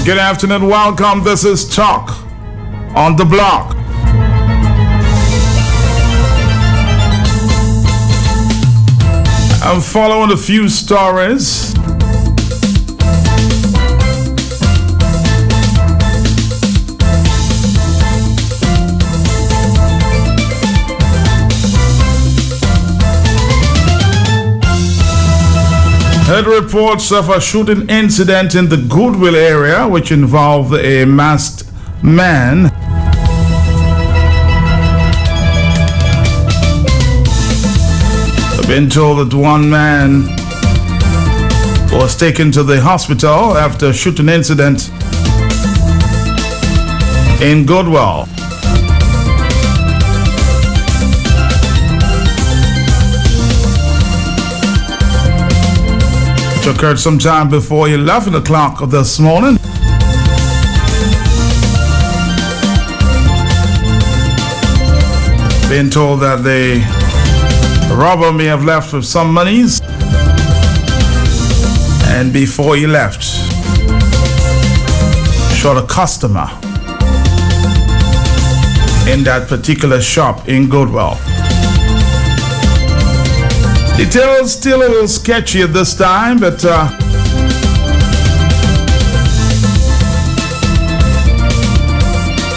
Good afternoon, welcome. This is Talk on the Block. I'm following a few stories. Heard reports of a shooting incident in the Goodwill area which involved a masked man. I've been told that one man was taken to the hospital after a shooting incident in Goodwill. It occurred sometime before 11 o'clock this morning. Been told that the robber may have left with some monies, and before he left, shot a customer in that particular shop in Goodwill. Details still a little sketchy at this time, but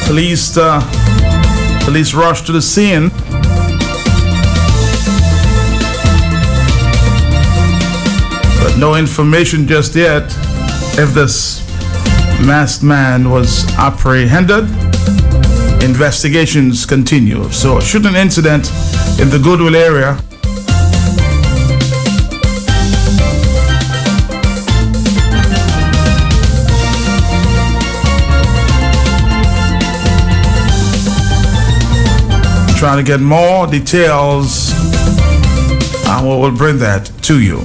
police rushed to the scene. But no information just yet if this masked man was apprehended. Investigations continue. So, a shooting incident in the Goodwill area. Trying to get more details, and we will bring that to you.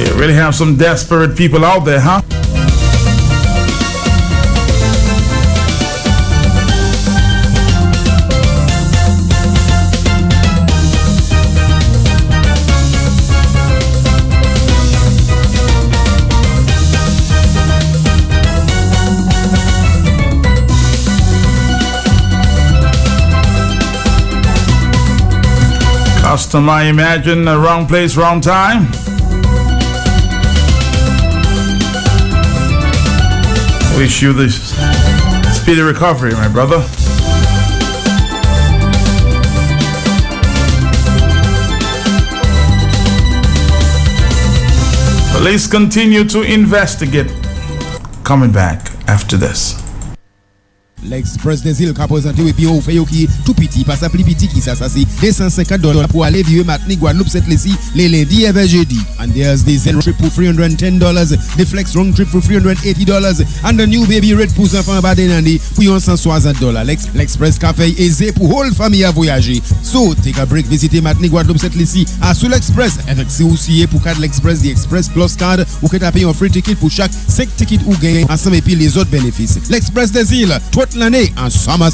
You really have some desperate people out there, huh? Customer, I imagine, wrong place, wrong time. Wish you the speedy recovery, my brother. Police continue to investigate. Coming back after this. L'Express des îles qu'a présenté et puis on fait qui tout petit pas ça plus petit qui ça c'est $250 pour aller vivre Martinique Guadeloupe cette les lundi et jeudi. And there's the Zen trip for $310, the Flex round trip for $380 and the new baby red pour enfants bas denandi pour $160. L'Express café aisé pour whole famille à voyager. So take a break visiter Martinique Guadeloupe cette les à sous l'Express avec si aussi pour card l'Express the Express Plus card ou que tu payes un free ticket pour chaque 5 tickets ou gain ensemble et puis les autres bénéfices. L'Express des îles toute l'année ensemble.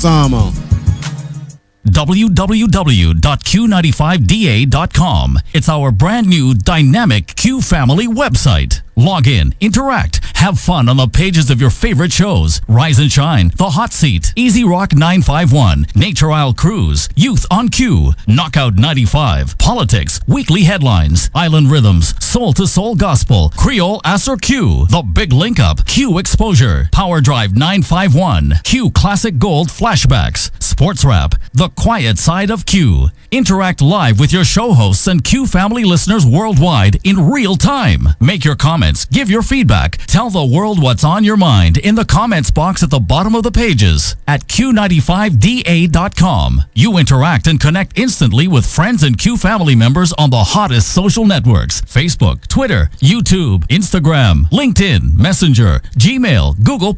www.q95da.com. It's our brand new dynamic Q Family website. Log in, interact, have fun on the pages of your favorite shows. Rise and Shine, The Hot Seat, Easy Rock 951, Nature Isle Cruise, Youth on Q, Knockout 95, Politics, Weekly Headlines, Island Rhythms, Soul to Soul Gospel, Creole Asser Q, The Big Link Up, Q Exposure, Power Drive 951, Q Classic Gold Flashbacks, Sports Rap, The Quiet Side of Q. Interact live with your show hosts and Q Family listeners worldwide in real time. Make your comments comments, give your feedback. Tell the world what's on your mind in the comments box at the bottom of the pages at Q95DA.com. You interact and connect instantly with friends and Q family members on the hottest social networks: Facebook, Twitter, YouTube, Instagram, LinkedIn, Messenger, Gmail, Google+.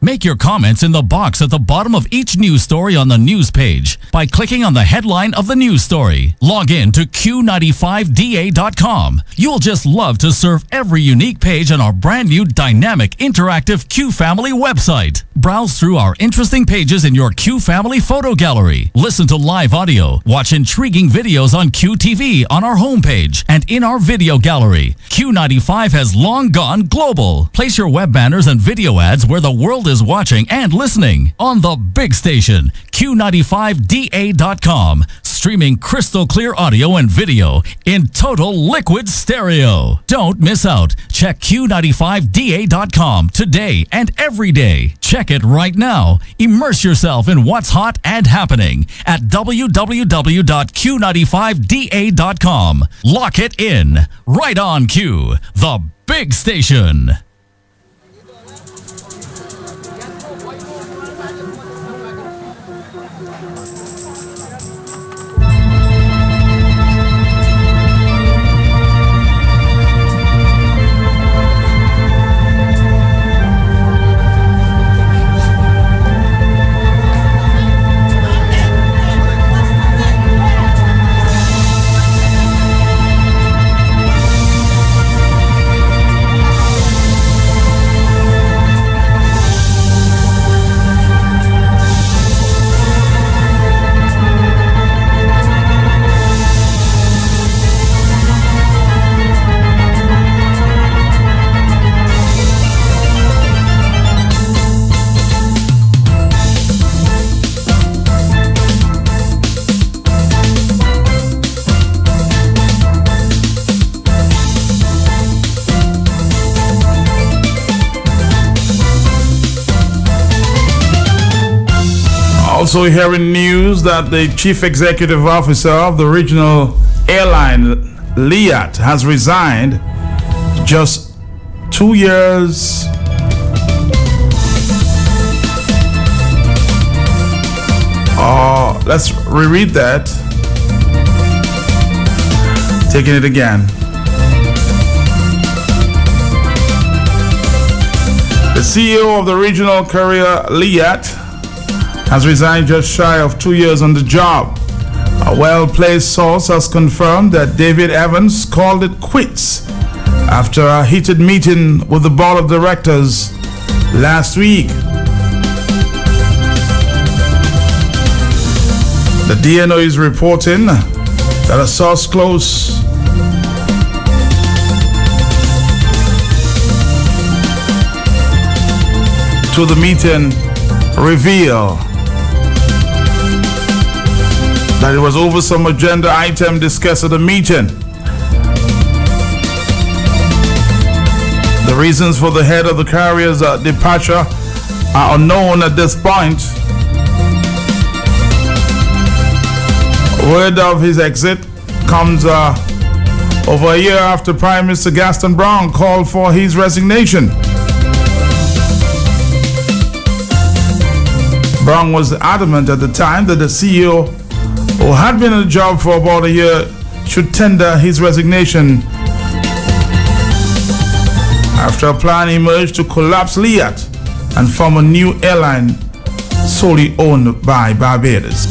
Make your comments in the box at the bottom of each news story on the news page by clicking on the headline of the news story. Log in to Q95DA.com. You'll just love to surf every unique page on our brand new dynamic interactive Q Family website. Browse through our interesting pages in your Q Family photo gallery. Listen to live audio. Watch intriguing videos on QTV on our homepage and in our video gallery. Q95 has long gone global. Place your web banners and video ads where the world is watching and listening on the big station, Q95DA.com. Streaming crystal clear audio and video in total liquid stereo. Don't miss out. Check Q95DA.com today and every day. Check it right now. Immerse yourself in what's hot and happening at www.Q95DA.com. Lock it in. Right on Q, the big station. Also hearing news that the chief executive officer of the regional airline, Liat, has resigned just 2 years let's reread that. Taking it again. The CEO of the regional carrier, Liat, has resigned just shy of 2 years on the job. A well-placed source has confirmed that David Evans called it quits after a heated meeting with the board of directors last week. The DNO is reporting that a source close to the meeting revealed that it was over some agenda item discussed at the meeting. The reasons for the head of the carrier's departure are unknown at this point. Word of his exit comes over a year after Prime Minister Gaston Brown called for his resignation. Brown was adamant at the time that the CEO, who had been in the job for about a year, should tender his resignation after a plan emerged to collapse Liat and form a new airline solely owned by Barbados.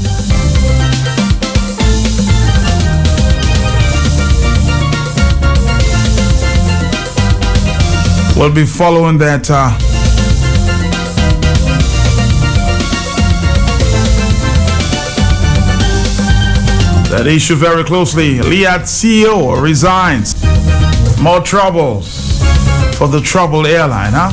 We'll be following that that issue very closely. Liat CEO resigns. More troubles for the troubled airline, huh?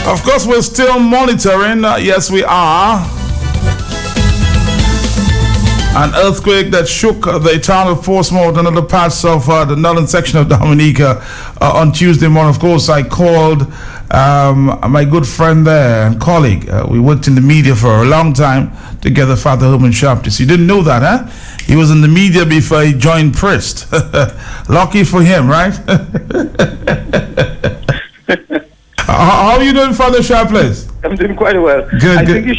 Of course, we're still monitoring. Yes, we are. An earthquake that shook the town of Portsmouth and other parts of the northern section of Dominica on Tuesday morning. Of course, I called my good friend there and colleague. We worked in the media for a long time together, Father Herman Sharptis. You didn't know that, huh? He was in the media before he joined Priest. Lucky for him, right? How are you doing, Father Sharptis? I'm doing quite well. Good, I good. think you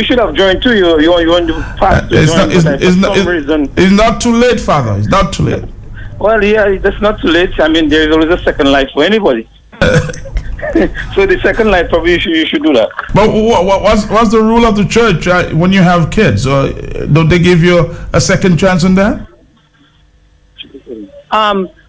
should have joined too. You want to pass to join, it's not too late, Father. It's not too late. Well, yeah, that's not too late. I mean, there is always a second life for anybody. So the second life, probably you should do that. But what's the rule of the church when you have kids? Don't they give you a second chance on that?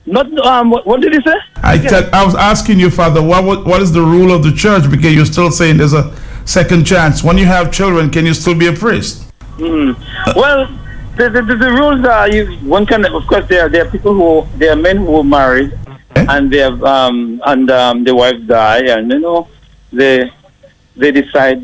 What did he say? I was asking you, Father, what is the rule of the church? Because you're still saying there's a second chance. When you have children, can you still be a priest? Well, the rules are one can, of course, there are people there are men who are married, and they have the wife die, and they decide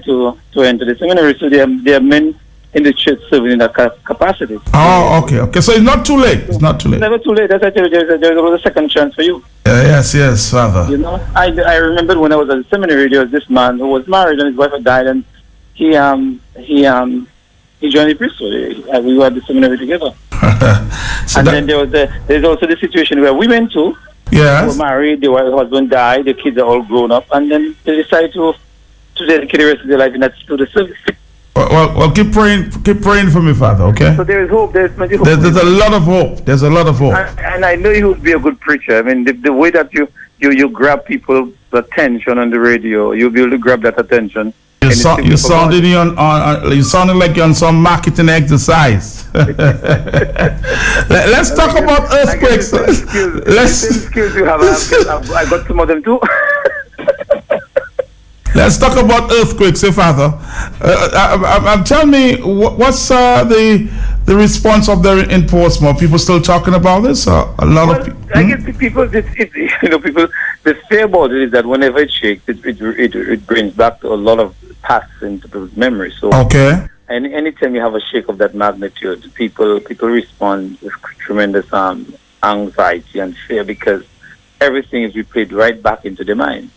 to enter the seminary. So they are men in the church serving in that capacity. Oh, okay. So it's not too late. It's not too late. Never too late. As I tell you, there's always a second chance for you. Yes, Father. I remember when I was at the seminary, there was this man who was married and his wife had died, and he joined the priesthood. We were at the seminary together. Then there's also the situation where women too. Yes. Were married, their husband died, the kids are all grown up, and then they decide to dedicate the rest of their life in that to the service. Well, keep praying for me, Father, okay? So there is hope. There's a lot of hope. There's a lot of hope. And I know you would be a good preacher. I mean, the way that you grab people's attention on the radio, you'll be able to grab that attention. You sounded like you're on some marketing exercise. Let's talk about earthquakes. Skills you have. I got some of them too. Let's talk about earthquakes, Father. Tell me, what's the response up there in Portsmouth? People still talking about this? A lot of people. I guess people, people. The fear about it is that whenever it shakes, it brings back a lot of past into people's memory. So okay. And anytime you have a shake of that magnitude, people respond with tremendous anxiety and fear because everything is replayed right back into their mind.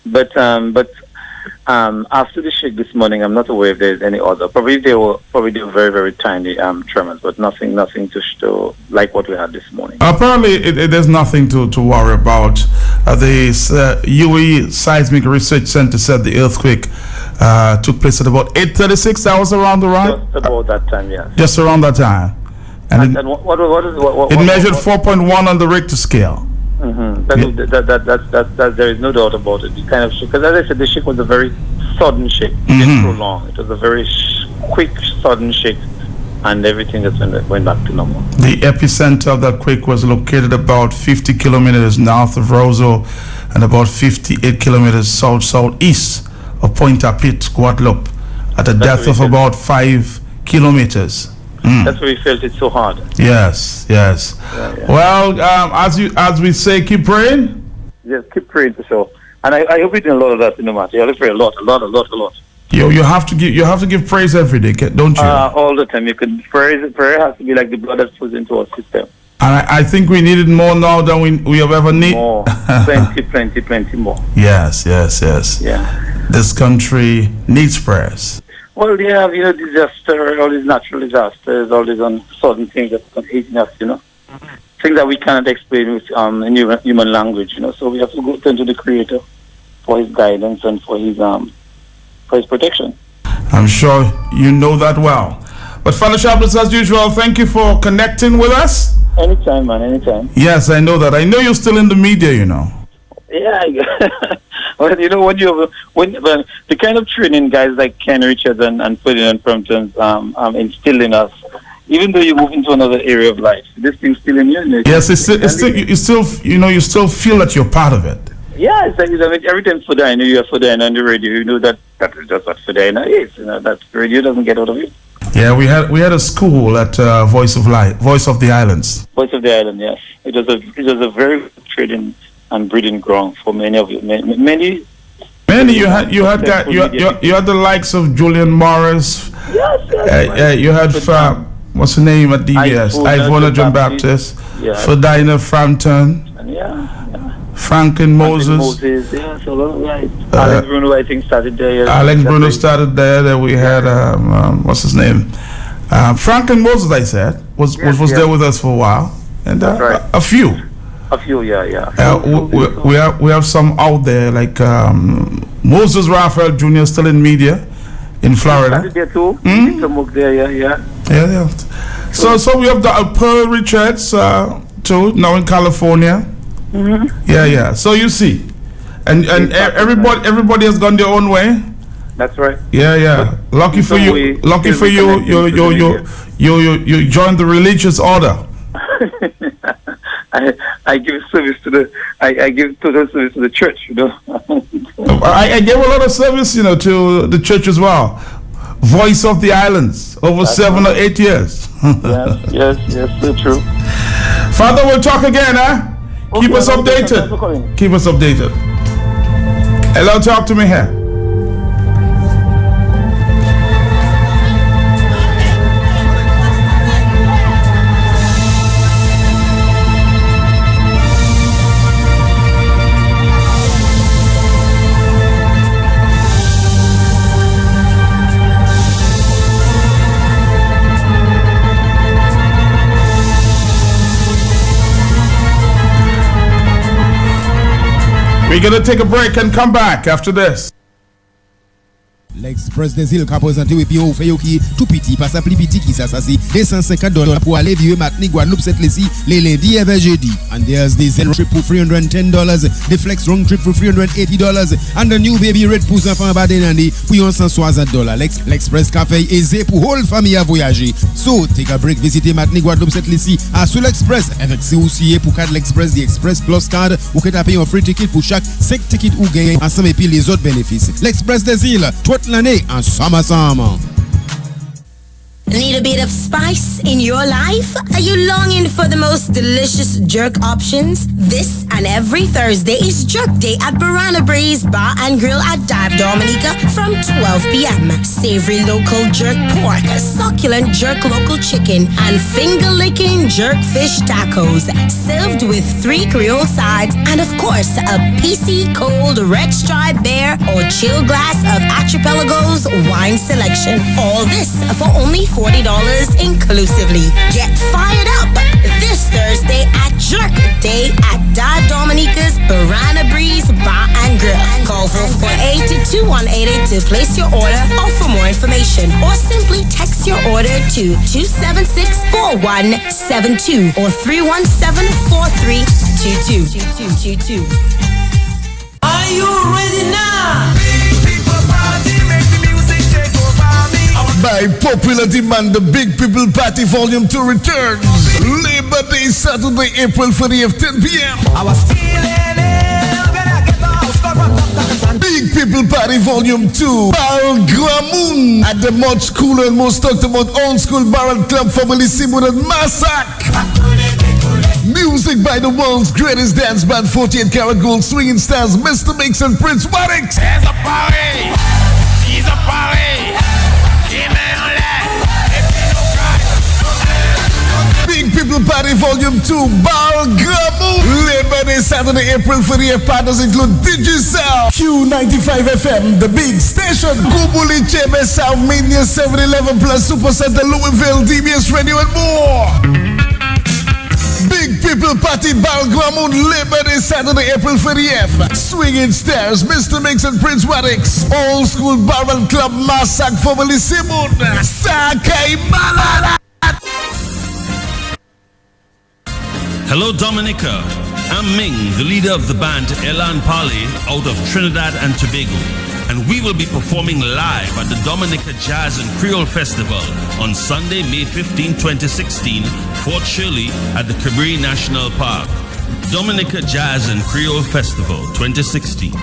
But after the shake this morning, I'm not aware if there's any other. Probably they were very, very tiny tremors, but nothing to show like what we had this morning. Apparently, there's nothing to worry about. The UAE Seismic Research Center said the earthquake took place at about 8:36. That was around the right. Just about that time, yes. Just around that time. And it measured 4.1 on the Richter scale. Mm-hmm. There is no doubt about it. The kind of shake, because as I said, the shake was a very sudden shake. It didn't prolong. It was a very quick, sudden shake, and everything just went back to normal. The epicenter of that quake was located about 50 kilometers north of Roseau and about 58 kilometers southeast of Pointe-à-Pitre, Guadeloupe, at a depth of about 5 kilometers. That's where we felt it so hard. Yes. Yeah. Well, as we say, keep praying. Yes, keep praying for sure. And I hope you're doing a lot of that in the matter. You have to pray a lot. You have to give praise every day, don't you? All the time. You can prayer has to be like the blood that flows into our system. And I think we need it more now than we have ever needed. More, plenty more. Yes. Yeah. This country needs prayers. Well, yeah, disaster, all these natural disasters, all these sudden things that are hitting us, things that we cannot explain with in human language, So we have to go turn to the Creator for His guidance and for His protection. I'm sure you know that well. But Father Sharptis, as usual, thank you for connecting with us. Anytime, man, anytime. Yes, I know that. I know you're still in the media, Yeah, well, when the kind of training guys like Ken Richards and Ferdinand Frampton instill in us, even though you move into another area of life, this thing's still in you. Yes, you still feel that you're part of it. Yeah, it's like, every time Ferdinand, you have Ferdinand on the radio, you know that is just what Ferdinand is. That radio doesn't get out of it. Yeah, we had a school at Voice of the Islands. Voice of the Island, yes. It was a very good training and breeding ground for many Many you had the likes of Julian Morris. Yes. You had what's the name at DBS? Ivona John Baptist. Ferdinand Frampton. Franklin Moses. Right. Alex Bruno, I think, started there. Alex Bruno started there. Then we had what's his name? Franklin Moses. I said was there with us for a while, and right. a few. We have some out there like Moses Raphael Jr. still in media in Florida. Started there too. Did some work there. Yeah. So we have the Pearl Richards too now in California. Yeah. So you see, and everybody has gone their own way. That's right. Yeah. Lucky for you. Lucky for you. You joined the religious order. I give service to I give total service to the church. I gave a lot of service, to the church as well. Voice of the Islands over That's 7 or 8 years. yes, so true. Father, we'll talk again, huh? Okay, Keep us updated. Keep us updated. Hello, talk to me here. We're going to take a break and come back after this. L'express des îles qu'a présenté et puis on fait qui tout petit pas ça plus petit qui ça c'est $250 pour aller vivre Martinique Guadeloupe cette les lundis et jeudi. And there's the Zen trip for $310, the Flex round trip for $380 and the new baby red pour enfants bas d'année pour $160. L'Express café aisé pour whole famille à voyager. So take a break, visiter Martinique Guadeloupe cette les à sur l'Express avec c'est aussi pour carte l'Express, the Express Plus card ou que tu payer un free ticket pour chaque 5 tickets ou gain ensemble et puis les autres bénéfices. L'Express des îles toute l'année ensemble. Need a bit of spice in your life? Are you longing for the most delicious jerk options? This and every Thursday is Jerk Day at Banana Breeze Bar and Grill at Dive Dominica from 12 p.m. Savory local jerk pork, succulent jerk local chicken, and finger-licking jerk fish tacos, served with 3 Creole sides, and of course, a PC cold red stripe bear or chill glass of Archipelago's wine selection. All this for only $40 inclusively. Get fired up this Thursday at Jerk Day at Dive Dominica's Banana Breeze Bar and Grill. Call 448-2188 to place your order or for more information, or simply text your order to 276-4172 or 317-4322. Are you ready now? By popular demand, the Big People Party Volume 2 returns. Labor Day, Saturday, April 30th, 10 p.m. Big People Party Volume 2. Balgramoon at the much cooler and most talked about old school barrel club family Simon and Massacre. Music by the world's greatest dance band, 48 Karat Gold Swinging Stars, Mr. Mix and Prince Warwick. There's a party. She's a party. Big People Party Volume 2, Balgramoon. Labor Day, Saturday, April 30th. Partners include Digicel, Q95 FM, The Big Station, Kubuli, Chebe, South Media, 7-Eleven Plus, Super Center, Louisville, DBS Radio, and more. Big People Party, Balgramoon, Labor Day, Saturday, April 30th. Swinging Stairs, Mr. Mix and Prince Waddix. Old School Barrel Club, Massacre, Family Simon, Sakai Malala. Hello, Dominica. I'm Ming, the leader of the band Elan Pali out of Trinidad and Tobago. And we will be performing live at the Dominica Jazz and Creole Festival on Sunday, May 15, 2016, Fort Shirley at the Cabri National Park. Dominica Jazz and Creole Festival 2016.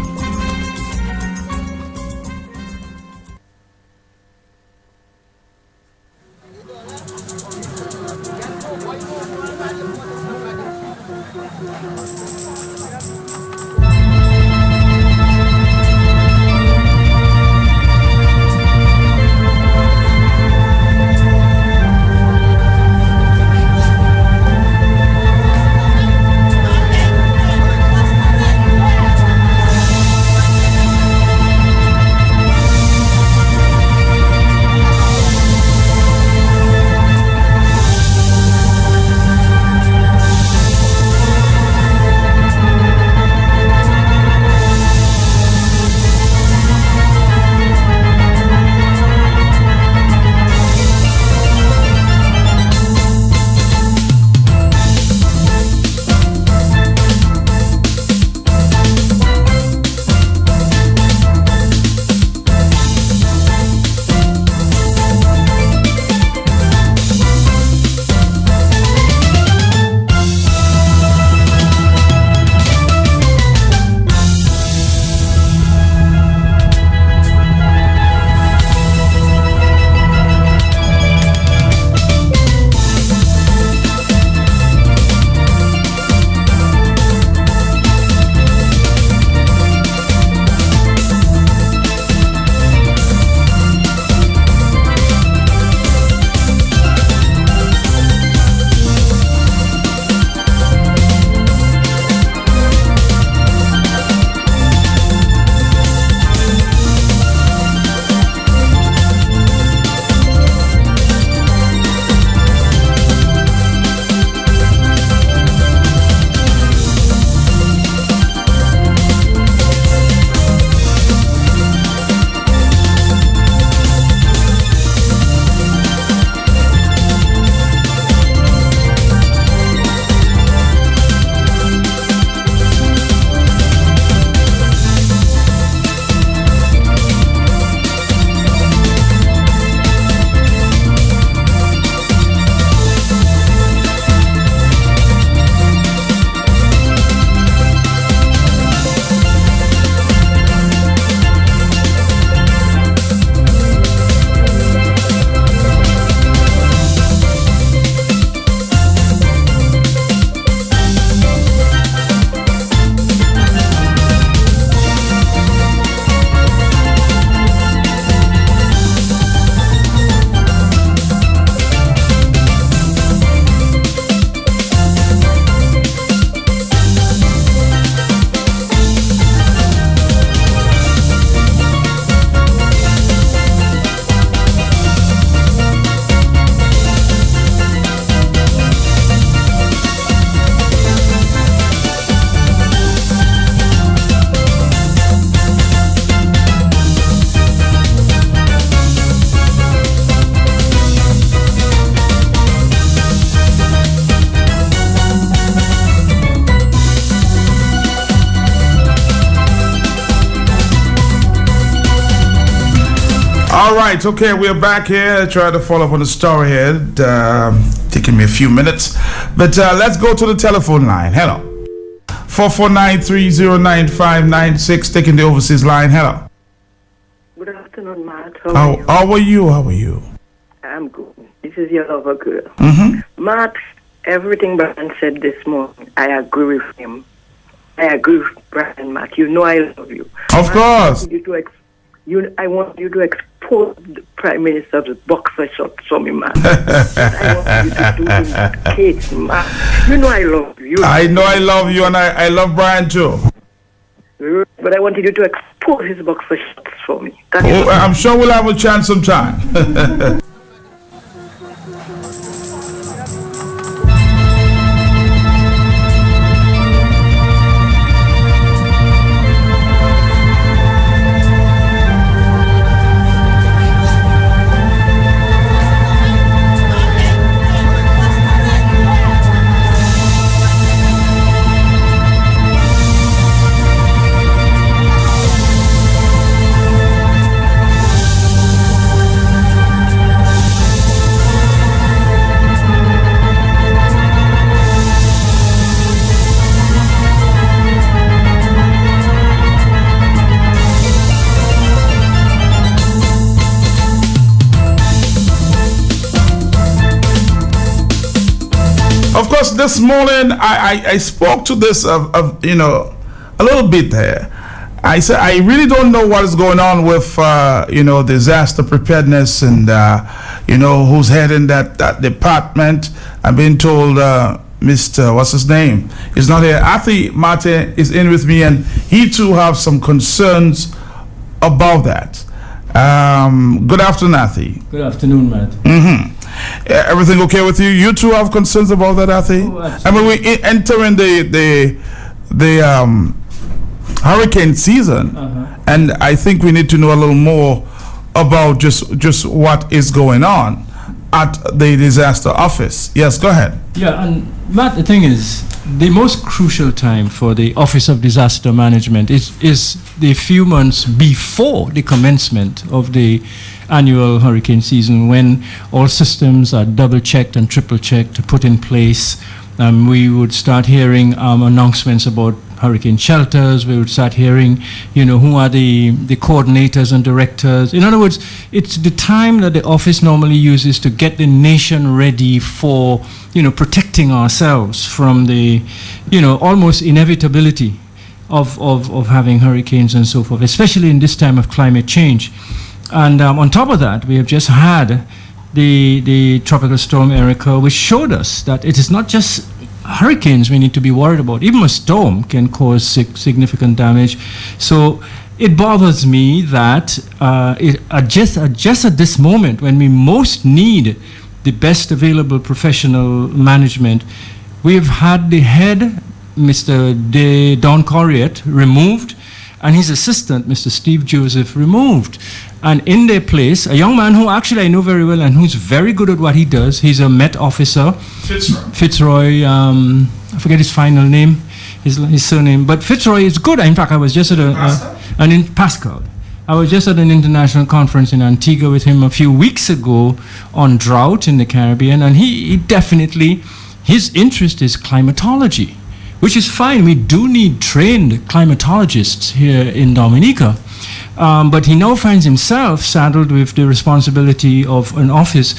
All right, okay, we're back here. Try to follow up on the story here. Taking me a few minutes. But let's go to the telephone line. Hello. 449-309-596. Taking the overseas line. Hello. Good afternoon, Matt. How are you? How are you? I'm good. This is your lover girl. Mm-hmm. Matt, everything Brian said this morning, I agree with him. I agree with Brian, Matt. You know I love you. Of course. I want you to expose the Prime Minister's boxer shorts for me, Matt. I want you to do it with Kate, Matt. You know I love you. I know I love you, and I love Brian too. But I wanted you to expose his boxer shorts for me. I'm sure we'll have a chance sometime. Of course, this morning I spoke to this a little bit there. I said I really don't know what is going on with disaster preparedness and who's heading that department. I've been told Mr. what's his name is not here. Athi Mate is in with me, and he too have some concerns about that. Good afternoon, Athi. Good afternoon, Matt. Mm-hmm. Everything okay with you? You too have concerns about that, Athi? Oh, I mean, we entering the hurricane season, and I think we need to know a little more about just what is going on at the disaster office. Yes, go ahead. Yeah, and Matt, the thing is, the most crucial time for the Office of Disaster Management is the few months before the commencement of the annual hurricane season, when all systems are double-checked and triple-checked, put in place. We would start hearing announcements about hurricane shelters. We would start hearing, who are the coordinators and directors. In other words, it's the time that the office normally uses to get the nation ready for, protecting ourselves from the, almost inevitability of having hurricanes and so forth, especially in this time of climate change. And on top of that, we have just had the tropical storm Erica, which showed us that it is not just hurricanes we need to be worried about. Even a storm can cause significant damage. So it bothers me that just at this moment, when we most need the best available professional management, we've had the head, Mr. Don Corriett, removed, and his assistant, Mr. Steve Joseph, removed. And in their place, a young man who actually I know very well and who's very good at what he does. He's a Met officer. Fitzroy, I forget his final name, his surname. But Fitzroy is good. In fact, I was just at Pascal. I was just at an international conference in Antigua with him a few weeks ago on drought in the Caribbean. And he definitely, his interest is climatology, which is fine. We do need trained climatologists here in Dominica. But he now finds himself saddled with the responsibility of an office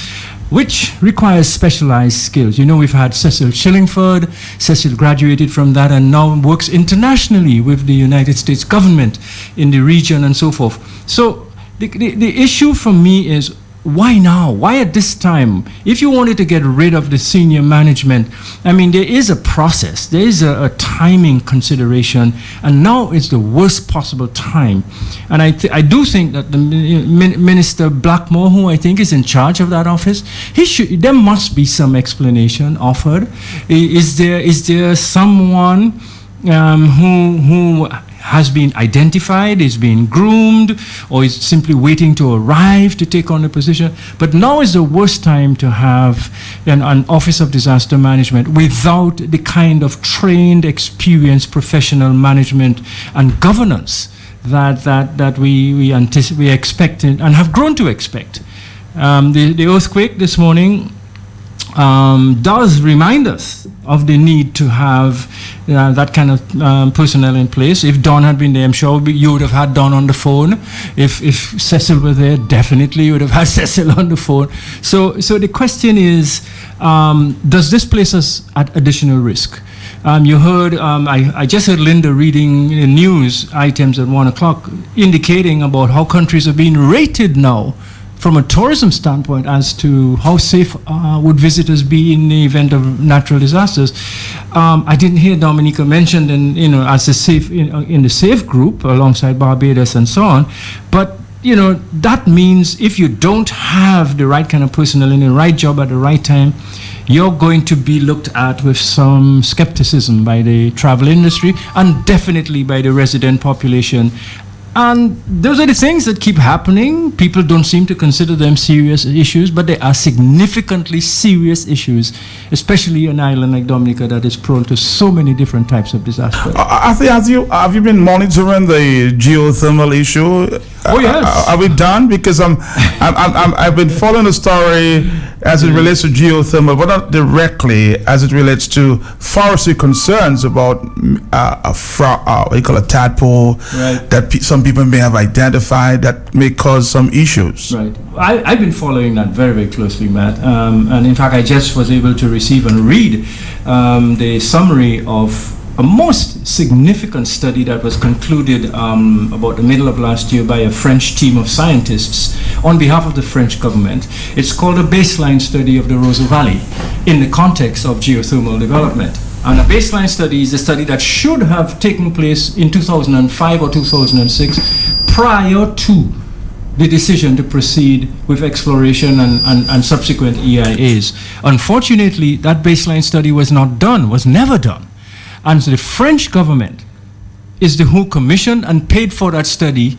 which requires specialized skills. We've had Cecil Shillingford. Cecil graduated from that and now works internationally with the United States government in the region and so forth. So the issue for me is, why now? Why at this time? If you wanted to get rid of the senior management, there is a process. There is a timing consideration, and now it's the worst possible time. And I do think that the Minister Blackmore, who I think is in charge of that office, there must be some explanation offered. Is there someone who has been identified, is being groomed, or is simply waiting to arrive to take on the position? But now is the worst time to have an Office of Disaster Management without the kind of trained, experienced professional management and governance that we expected and have grown to expect. The earthquake this morning does remind us of the need to have that kind of personnel in place. If Don had been there, I'm sure you would have had Don on the phone. If Cecil were there, definitely you would have had Cecil on the phone. So the question is, does this place us at additional risk? You heard, I just heard Linda reading the news items at 1 o'clock indicating about how countries are being rated now from a tourism standpoint as to how safe would visitors be in the event of natural disasters. I didn't hear Dominica mentioned as a safe in the safe group alongside Barbados and so on, but that means if you don't have the right kind of personnel in the right job at the right time, you're going to be looked at with some skepticism by the travel industry and definitely by the resident population. And those are the things that keep happening. People don't seem to consider them serious issues, but they are significantly serious issues, especially an island like Dominica that is prone to so many different types of disasters. Have you been monitoring the geothermal issue? Oh yes. Are we done? Because I've been following the story as it relates to geothermal, but not directly as it relates to forestry concerns about what you call a tadpole, right, that some people may have identified that may cause some issues. Right. I've been following that very, very closely, Matt. And in fact, I just was able to receive and read the summary of a most significant study that was concluded about the middle of last year by a French team of scientists on behalf of the French government. It's called a baseline study of the Roseau Valley in the context of geothermal development. And a baseline study is a study that should have taken place in 2005 or 2006 prior to the decision to proceed with exploration and subsequent EIAs. Unfortunately, that baseline study was never done. And so the French government is the who commissioned and paid for that study,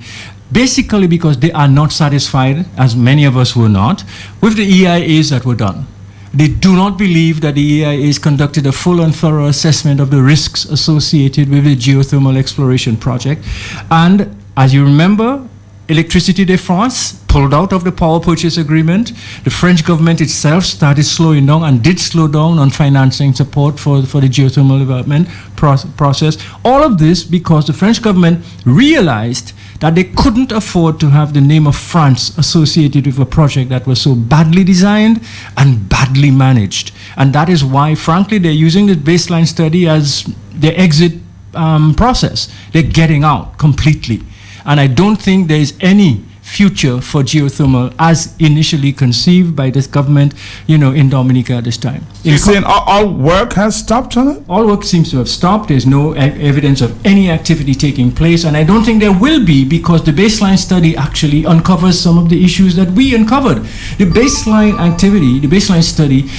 basically because they are not satisfied, as many of us were not, with the EIAs that were done. They do not believe that the EIAs conducted a full and thorough assessment of the risks associated with the geothermal exploration project. And as you remember, Electricité de France pulled out of the power purchase agreement. The French government itself started slowing down and did slow down on financing support for the geothermal development process. All of this because the French government realized that they couldn't afford to have the name of France associated with a project that was so badly designed and badly managed. And that is why, frankly, they're using the baseline study as their exit process. They're getting out completely. And I don't think there is any future for geothermal as initially conceived by this government, in Dominica at this time. You're saying all work has stopped on it? All work seems to have stopped. There's no evidence of any activity taking place, and I don't think there will be, because the baseline study actually uncovers some of the issues that we uncovered. The baseline activity, the baseline study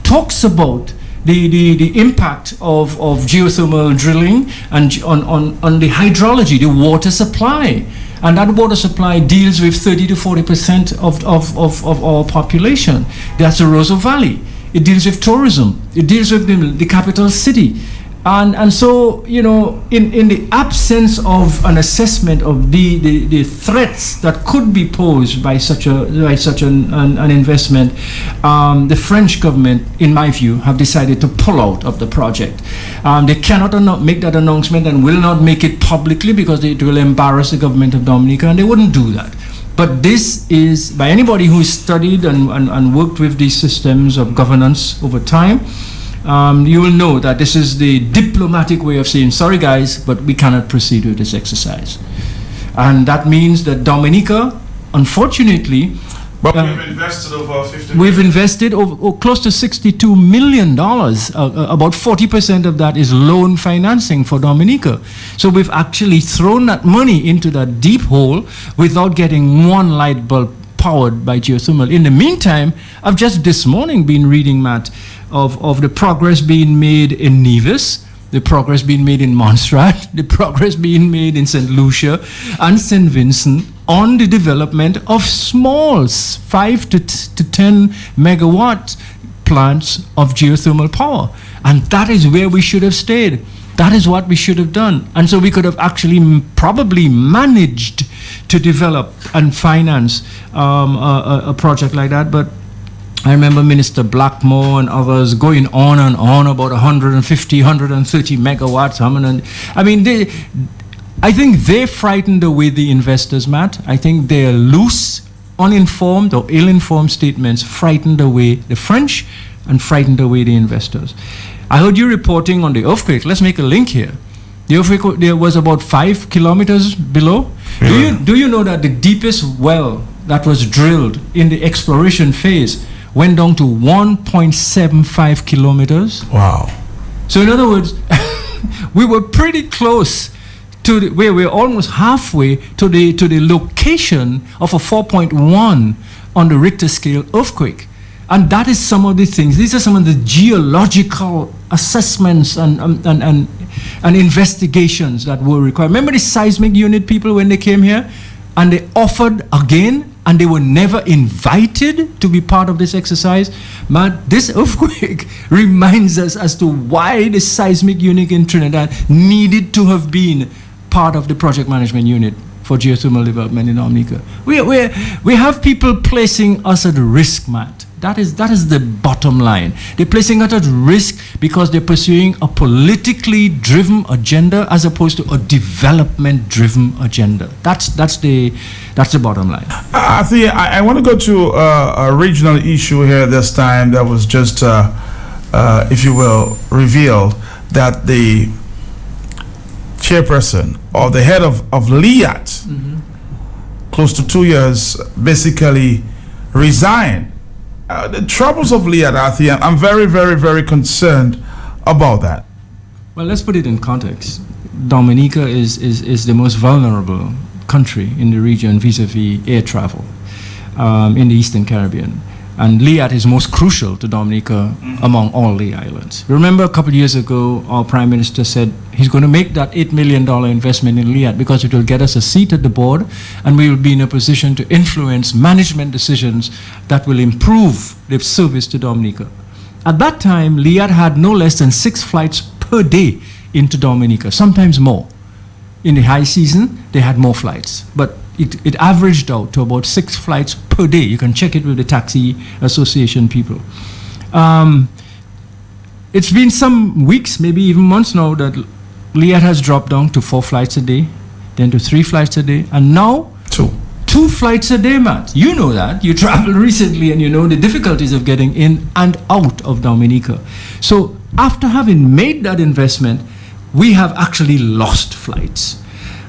talks about the impact of geothermal drilling and on the hydrology, the water supply. And that water supply deals with 30 to 40% of our population. That's the Roseau Valley. It deals with tourism. It deals with the capital city. And so, in the absence of an assessment of the threats that could be posed by such an investment, the French government, in my view, have decided to pull out of the project. They cannot make that announcement and will not make it publicly because it will embarrass the government of Dominica, and they wouldn't do that. But this is, by anybody who has studied and worked with these systems of governance over time, you will know that this is the diplomatic way of saying, sorry guys, but we cannot proceed with this exercise. And that means that Dominica, unfortunately, but we've invested over 50 million. We've invested over close to $62 million. About 40% of that is loan financing for Dominica. So we've actually thrown that money into that deep hole without getting one light bulb powered by geothermal. In the meantime, I've just this morning been reading, Matt, of the progress being made in Nevis, the progress being made in Montserrat, the progress being made in St. Lucia and St. Vincent on the development of small 5 to 10 megawatt plants of geothermal power. And that is where we should have stayed. That is what we should have done. And so we could have actually probably managed to develop and finance a project like that. But I remember Minister Blackmore and others going on and on about 150, 130 megawatts. I mean, I think they frightened away the investors, Matt. I think their loose, uninformed or ill-informed statements frightened away the French and frightened away the investors. I heard you reporting on the earthquake. Let's make a link here. The earthquake there was about 5 kilometers below. Yeah. Do you know that the deepest well that was drilled in the exploration phase went down to 1.75 kilometers? Wow. So in other words, we were pretty close to where we're almost halfway to the location of a 4.1 on the Richter scale earthquake. And that is some of the things. These are some of the geological assessments and investigations that were required. Remember the seismic unit people when they came here and they offered again and they were never invited to be part of this exercise? Man, this earthquake reminds us as to why the seismic unit in Trinidad needed to have been part of the project management unit for geothermal development in Dominica. We have people placing us at risk, Matt. That is the bottom line. They're placing us at risk because they're pursuing a politically driven agenda as opposed to a development driven agenda. That's the bottom line. I think I want to go to a regional issue here this time that was just, if you will, revealed that the chairperson or the head of LIAT, close to 2 years, basically resigned. The troubles of LIAT, I'm very, very, very concerned about that. Well, let's put it in context. Dominica is the most vulnerable country in the region vis-a-vis air travel in the Eastern Caribbean. And LIAT is most crucial to Dominica among all the islands. Remember a couple of years ago, our Prime Minister said he's going to make that $8 million investment in LIAT because it will get us a seat at the board and we will be in a position to influence management decisions that will improve the service to Dominica. At that time, LIAT had no less than 6 flights per day into Dominica, sometimes more. In the high season, they had more flights, but it averaged out to about 6 flights per day. You can check it with the Taxi Association people. It's been some weeks, maybe even months now, that LIAT has dropped down to 4 flights a day, then to 3 flights a day, and now 2 flights a day, Matt. You know that. You traveled recently and you know the difficulties of getting in and out of Dominica. So after having made that investment, we have actually lost flights.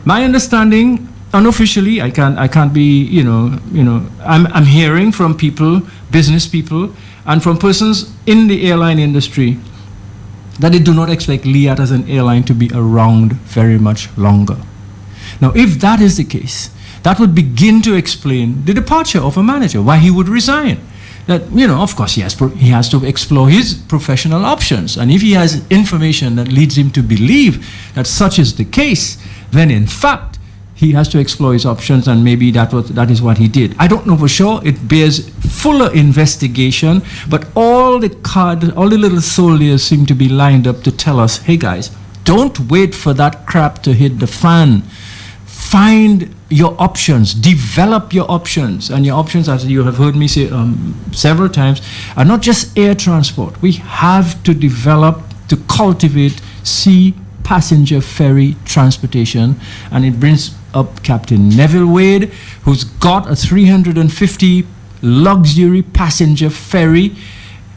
My understanding, unofficially, I can't be, I'm hearing from people, business people, and from persons in the airline industry that they do not expect LIAT as an airline to be around very much longer. Now, if that is the case, that would begin to explain the departure of a manager, why he would resign. That, of course, he has to explore his professional options. And if he has information that leads him to believe that such is the case, then in fact, he has to explore his options, and maybe that is what he did. I don't know for sure. It bears fuller investigation, but all the little soldiers seem to be lined up to tell us, hey guys, don't wait for that crap to hit the fan. Find your options, develop your options, and your options, as you have heard me say several times, are not just air transport. We have to develop, to cultivate sea passenger ferry transportation, and it brings up Captain Neville Wade, who's got a 350 luxury passenger ferry.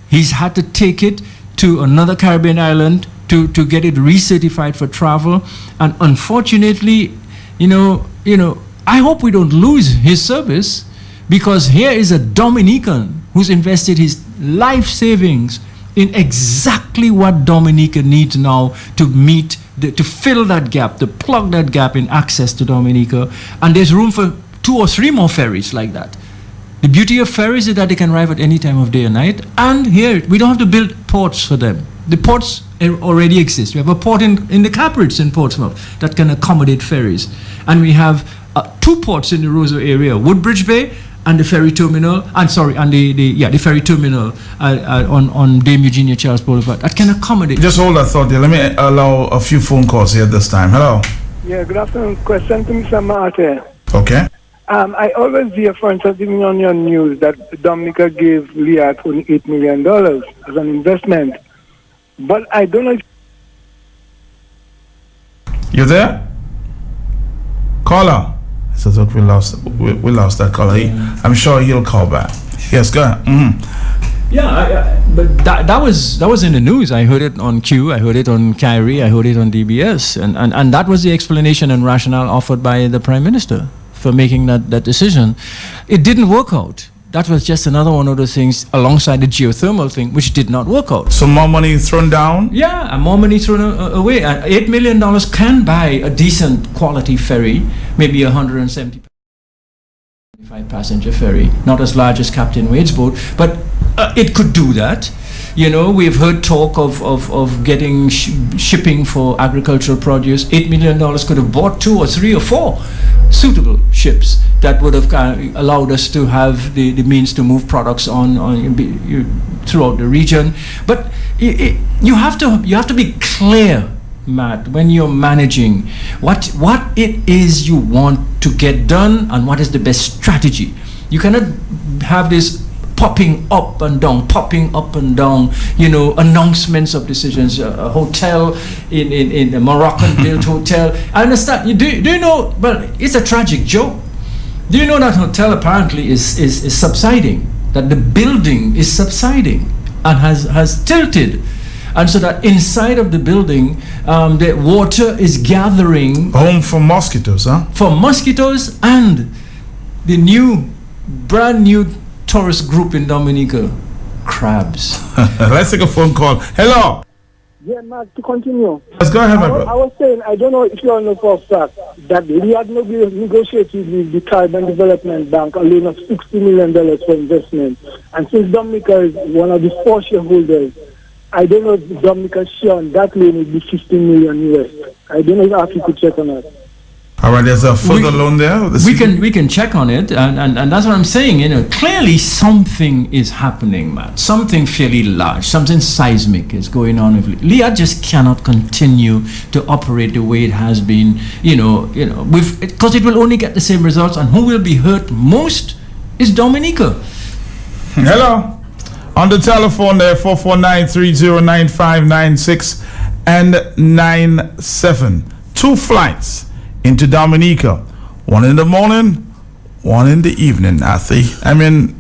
He's had to take it to another Caribbean island to get it recertified for travel, and unfortunately, I hope we don't lose his service, because here is a Dominican who's invested his life savings in exactly what Dominica needs now to meet, to fill that gap, to plug that gap in access to Dominica. And there's room for 2 or 3 more ferries like that. The beauty of ferries is that they can arrive at any time of day or night. And here, we don't have to build ports for them. The ports already exist. We have a port in the Caprids in Portsmouth that can accommodate ferries. And we have 2 ports in the Roseau area, Woodbridge Bay and the ferry terminal, and the ferry terminal on Dame Eugenia Charles Boulevard, that can accommodate. Just hold that thought there. Let me allow a few phone calls here this time. Hello. Yeah, good afternoon. Question to Mr. Martin. Okay. I always hear, for instance, even on your news, that Dominica gave Liat only $8 million as an investment. But I don't know if... You there? Caller. So that we lost that caller. I'm sure he'll call back. Yes, go ahead. Mm-hmm. Yeah, but that was in the news. I heard it on Q, I heard it on Kyrie, I heard it on DBS, and that was the explanation and rationale offered by the Prime Minister for making that decision. It didn't work out. That was just another one of those things alongside the geothermal thing, which did not work out. So more money thrown down? Yeah, and more money thrown away. And $8 million can buy a decent quality ferry, maybe 175 passenger ferry, not as large as Captain Wade's boat, but it could do that. You know, we've heard talk of getting shipping for agricultural produce. $8 million could have bought 2 or 3 or 4 suitable ships that would have allowed us to have the means to move products on throughout the region. But you have to be clear, Matt, when you're managing what it is you want to get done and what is the best strategy. You cannot have this popping up and down, you know, announcements of decisions. A hotel in a Moroccan-built hotel. I understand. Do you know? Well, it's a tragic joke. Do you know that hotel apparently is subsiding? That the building is subsiding and has tilted, and so that inside of the building, the water is gathering. Home for mosquitoes, huh? For mosquitoes and the brand new tourist group in Dominica, crabs. Let's take a phone call. Hello. Yeah, Mark, to continue. Let's go ahead, my brother. I was saying, I don't know if you all know for a fact that we had negotiated with the Caribbean Development Bank a loan of $60 million for investment. And since Dominica is one of the 4 shareholders, I don't know if Dominica's share on that loan would be $15 million US. I don't know if you could check on that. All right, there's a further loan there. We can check on it, and that's what I'm saying. You know, clearly something is happening, man. Something fairly large, something seismic is going on with Leah. Just cannot continue to operate the way it has been. You know, because it will only get the same results, and who will be hurt most is Dominica. Hello, on the telephone there, 449-309596 and 97. 2 flights into Dominica, 1 in the morning, 1 in the evening. I mean,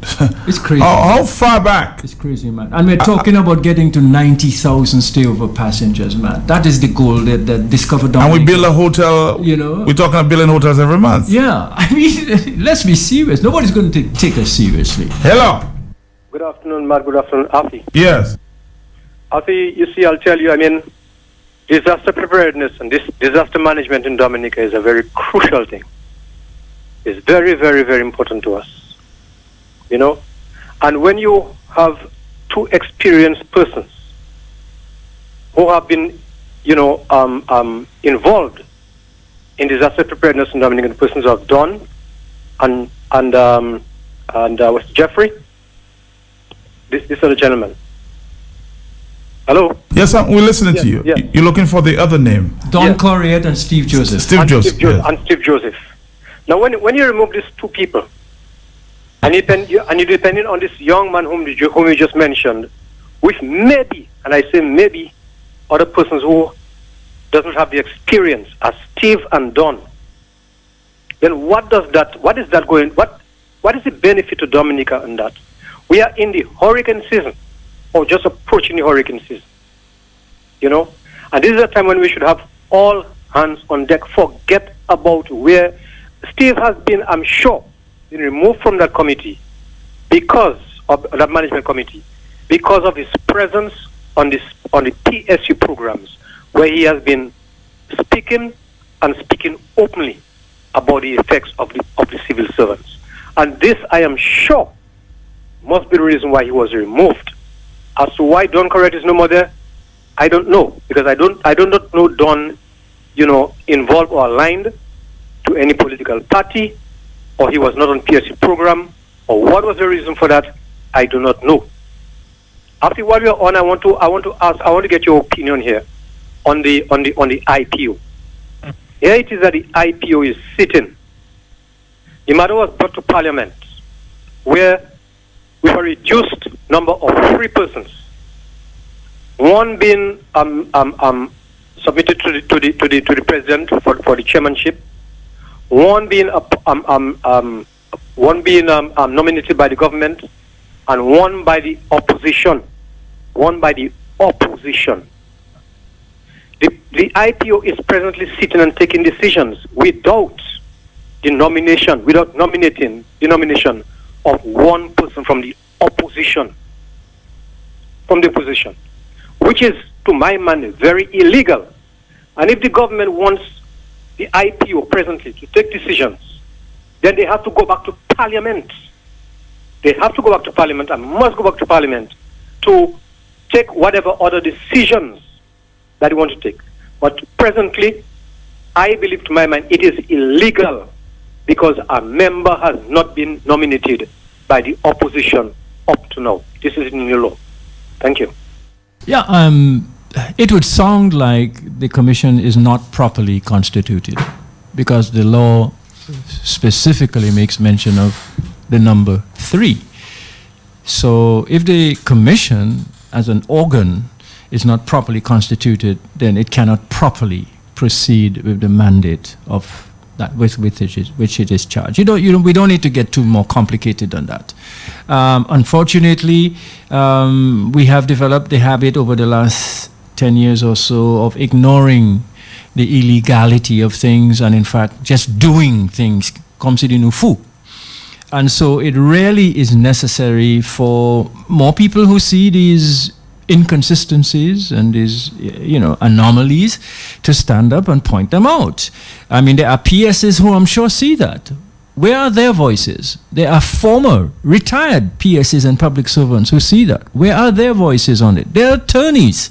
it's crazy. How far back? It's crazy, man. And we're talking about getting to 90,000 stayover passengers, man. That is the goal that Discover Dominica. And we build a hotel. You know, we're talking about building hotels every month. Yeah, I mean, let's be serious. Nobody's going to take us seriously. Hello. Good afternoon, Matt. Good afternoon, Afi. Yes. Afi, you see, I'll tell you. I mean, disaster preparedness and this disaster management in Dominica is a very crucial thing. It's very, very, very important to us. You know? And when you have 2 experienced persons who have been, involved in disaster preparedness in Dominica, the persons of Don and was Jeffrey, this other gentleman. Hello? Yes, we're listening to you. Yeah. You're looking for the other name. Don Corriette and Steve Joseph. Steve Joseph. And Steve Joseph. Now, when you remove these 2 people, and you're depending on this young man whom you just mentioned, with maybe, and I say maybe, other persons who doesn't have the experience as Steve and Don, then what is the benefit to Dominica in that? We are in the hurricane season, or just approaching the hurricane season, you know? And this is a time when we should have all hands on deck. Forget about where Steve has been, I'm sure, been removed from that committee because of that management committee, because of his presence on the PSU programs, where he has been speaking openly about the effects of the civil servants. And this, I am sure, must be the reason why he was removed. As to why Don Correct is no more there, I don't know, because I do not know Don, involved or aligned to any political party, or he was not on PSC program, or what was the reason for that, I do not know. After what we are on, I want to get your opinion here on the IPO. Here it is that the IPO is sitting. The matter was brought to Parliament, where we have a reduced number of 3 persons. One being submitted to the president for the chairmanship. One being nominated by the government, and one by the opposition. The IPO is presently sitting and taking decisions without nominating the nomination of one person from the opposition. Which is, to my mind, very illegal. And if the government wants the IPO presently to take decisions, then they have to go back to Parliament. They have to go back to Parliament and must go back to Parliament to take whatever other decisions that they want to take. But presently, I believe, to my mind, it is illegal because a member has not been nominated by the opposition up to now. This is in the law. Thank you. Yeah, it would sound like the commission is not properly constituted because the law specifically makes mention of the number 3. So if the commission as an organ is not properly constituted, then it cannot properly proceed with the mandate of that which it is charged. We don't need to get too more complicated than that. Unfortunately, we have developed the habit over the last 10 years or so of ignoring the illegality of things, and in fact, just doing things comme si de nous fout. And so it really is necessary for more people who see these inconsistencies and these, anomalies to stand up and point them out. I mean, there are PSs who I'm sure see that. Where are their voices? There are former retired PSs and public servants who see that. Where are their voices on it? There are attorneys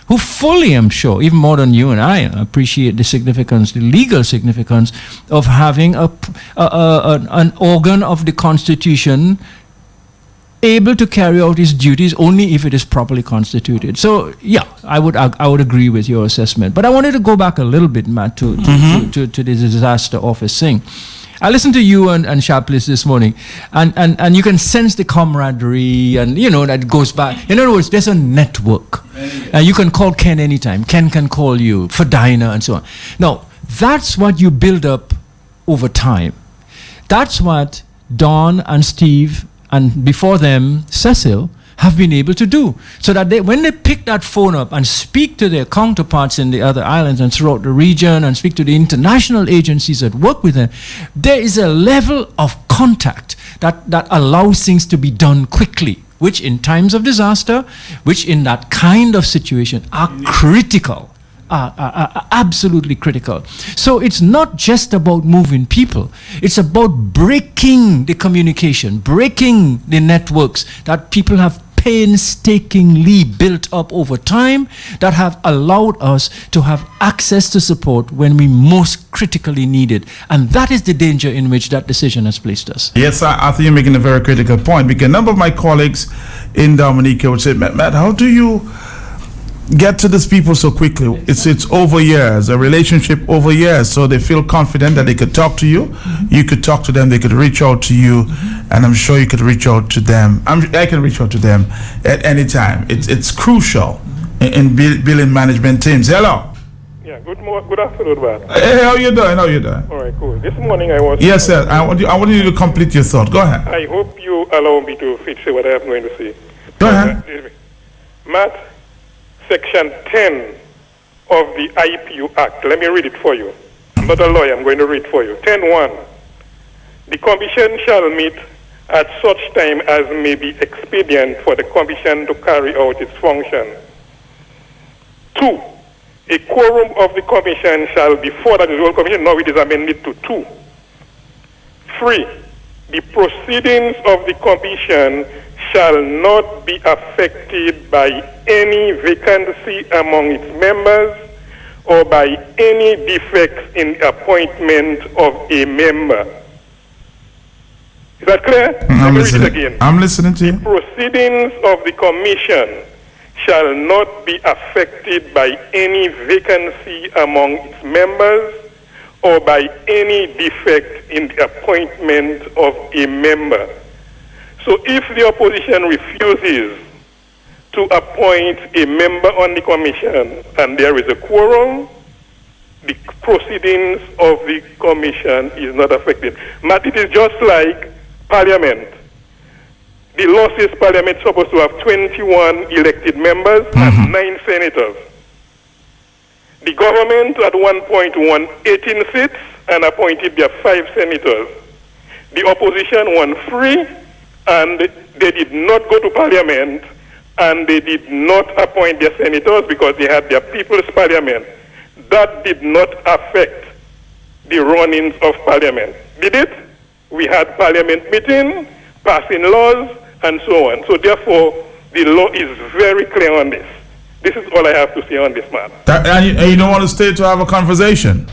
who fully, I'm sure, even more than you and I, appreciate the significance, the legal significance of having an organ of the Constitution able to carry out its duties only if it is properly constituted. So, yeah, I would agree with your assessment. But I wanted to go back a little bit, Matt, to the disaster office thing. I listened to you and Sharpless this morning, and you can sense the camaraderie, and that goes back. In other words, there's a network. You can call Ken anytime. Ken can call you for Dinah and so on. Now, that's what you build up over time. That's what Don and Steve, and before them, Cecil, have been able to do. So that when they pick that phone up and speak to their counterparts in the other islands and throughout the region and speak to the international agencies that work with them, there is a level of contact that allows things to be done quickly, which in times of disaster, which in that kind of situation are critical. Are absolutely critical. So it's not just about moving people. It's about breaking the communication, breaking the networks that people have painstakingly built up over time that have allowed us to have access to support when we most critically need it. And that is the danger in which that decision has placed us. Yes, I think you're making a very critical point, because a number of my colleagues in Dominica would say, Matt, how do you get to these people so quickly? It's over years, a relationship over years, so they feel confident that they could talk to you, you could talk to them, they could reach out to you, and I'm sure you could reach out to them. I can reach out to them at any time. It's crucial in building management teams. Hello. Yeah, good afternoon, man. Hey, how you doing? All right, cool. This morning I was... Yes, sir. I want you to complete your thought. Go ahead. I hope you allow me to say what I am going to say. Go ahead. Matt, Section 10 of the IPU Act. Let me read it for you. I'm not a lawyer. I'm going to read for you. 10.1. The Commission shall meet at such time as may be expedient for the Commission to carry out its function. 2. A quorum of the Commission shall be 4. That is the whole Commission. Now it is amended to 2. 3. The proceedings of the Commission shall not be affected by any vacancy among its members or by any defects in the appointment of a member. Is that clear? Let me read it again. I'm listening to you. Proceedings of the commission shall not be affected by any vacancy among its members or by any defect in the appointment of a member. So if the opposition refuses to appoint a member on the commission and there is a quorum, the proceedings of the commission is not affected. But it is just like Parliament. The law says Parliament is supposed to have 21 elected members and 9 senators. The government at one point won 18 seats and appointed their 5 senators. The opposition won 3 and they did not go to Parliament and they did not appoint their senators because they had their People's Parliament. That did not affect the runnings of Parliament. Did it? We had Parliament meeting, passing laws, and so on. So therefore, the law is very clear on this. This is all I have to say on this matter. And you don't want to stay to have a conversation?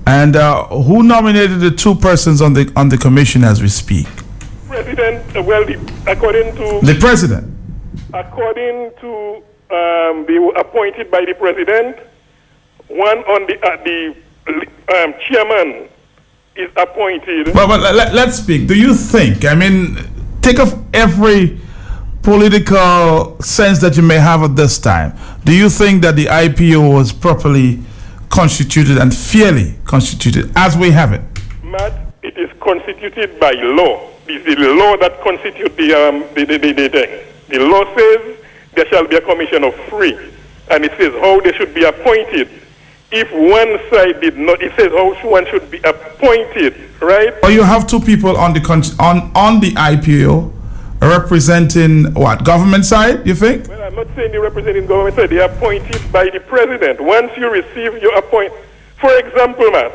And who nominated the 2 persons on the commission as we speak? President, according to... The president? According to, they were appointed by the president. One on the chairman is appointed. But let's speak. Do you think, I mean, take off every political sense that you may have at this time. Do you think that the IPO was properly constituted and fairly constituted as we have it? Matt, it is constituted by law. It is the law that constitutes the thing. The law says there shall be a commission of 3, and it says how they should be appointed. If one side did not, it says how one should be appointed, right? Well, you have 2 people on the on the IPO representing what, government side, you think? Well, I'm not saying they're representing government side. They are appointed by the president. Once you receive your appointment, for example, Matt,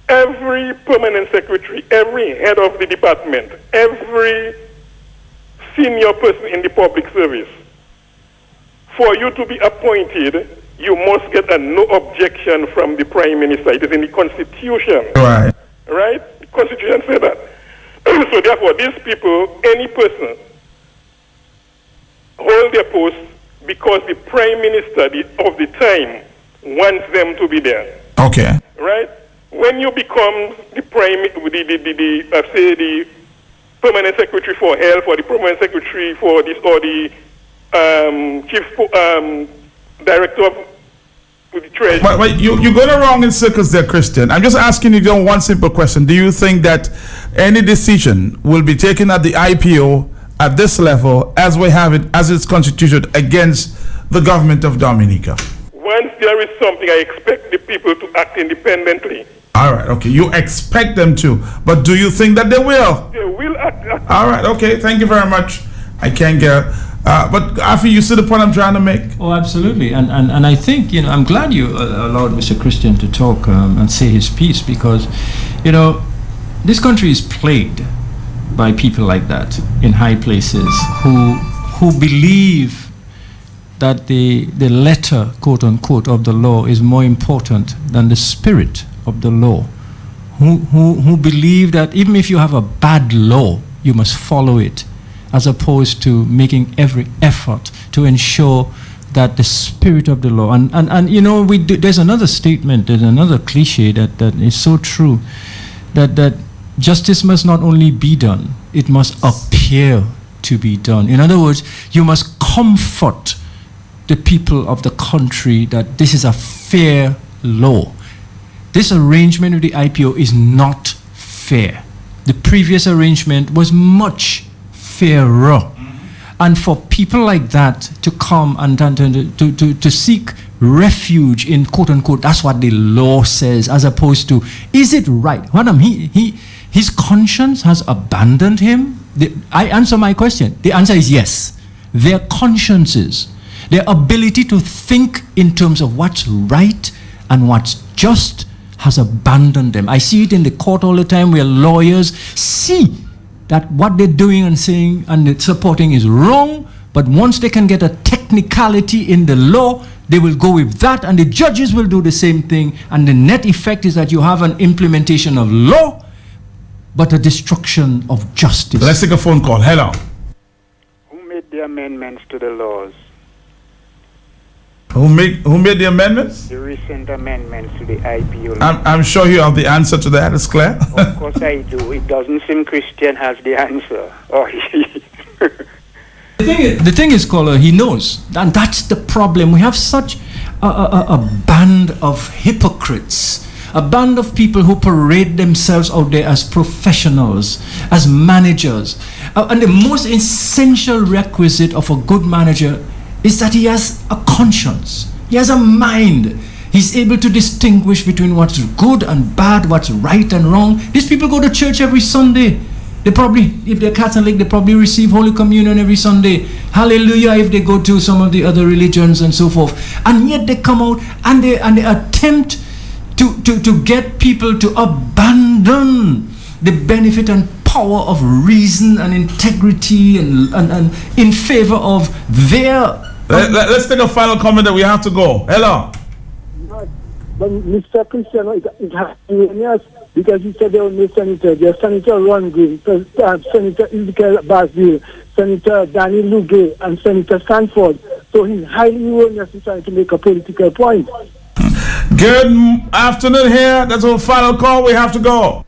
every permanent secretary, every head of the department, every senior person in the public service, for you to be appointed, you must get a no objection from the Prime Minister. It is in the Constitution. Right. Right? The Constitution says that. So therefore, these people, any person, hold their post because the Prime Minister of the time wants them to be there. Okay. Right? When you become the the permanent secretary for health or the permanent secretary for this or the chief director of the treasury. But you're going wrong in circles there, Christian. I'm just asking you one simple question. Do you think that any decision will be taken at the IPO at this level as we have it, as it's constituted against the government of Dominica? Once there is something, I expect the people to act independently. All right, okay. You expect them to, but do you think that they will? They will act. All right, okay. Thank you very much. I can't get... but Afi, you see the point I'm trying to make? Oh, absolutely. And I think, I'm glad you allowed Mr. Christian to talk and say his piece because, this country is plagued by people like that in high places who believe that the letter, quote unquote, of the law is more important than the spirit of the law, who believe that even if you have a bad law, you must follow it, as opposed to making every effort to ensure that the spirit of the law, and there's another statement, there's another cliche that is so true, that justice must not only be done, it must appear to be done. In other words, you must comfort the people of the country that this is a fair law. This arrangement with the IPO is not fair. The previous arrangement was much fairer. And for people like that to come and to seek refuge in quote unquote, that's what the law says, as opposed to, is it right? Madam, his conscience has abandoned him. I answer my question. The answer is yes. Their consciences, their ability to think in terms of what's right and what's just has abandoned them. I see it in the court all the time where lawyers see that what they're doing and saying and supporting is wrong, but once they can get a technicality in the law, they will go with that, and the judges will do the same thing, and the net effect is that you have an implementation of law but a destruction of justice. Let's take a phone call. Hello. Who made the amendments to the laws? Who made the amendments? The recent amendments to the IPO. I'm sure you have the answer to that. It's clear. Of course I do. It doesn't seem Christian has the answer. The thing is, caller, he knows, and that's the problem. We have such a band of hypocrites, a band of people who parade themselves out there as professionals, as managers. And the most essential requisite of a good manager is that he has a conscience. He has a mind. He's able to distinguish between what's good and bad, what's right and wrong. These people go to church every Sunday. They probably, if they're Catholic, they probably receive Holy Communion every Sunday. Hallelujah if they go to some of the other religions and so forth. And yet they come out and they attempt to get people to abandon the benefit and power of reason and integrity and in favor of their... Let's take a final comment that we have to go. Hello. But Mr. Cristiano, it has to be yes, because he said they only senator. There's Senator Ron Green, Senator Ezekiel Basile, Senator Danny Luge, and Senator Sanford. So he's highly erroneous in trying to make a political point. Good afternoon here. That's our final call. We have to go.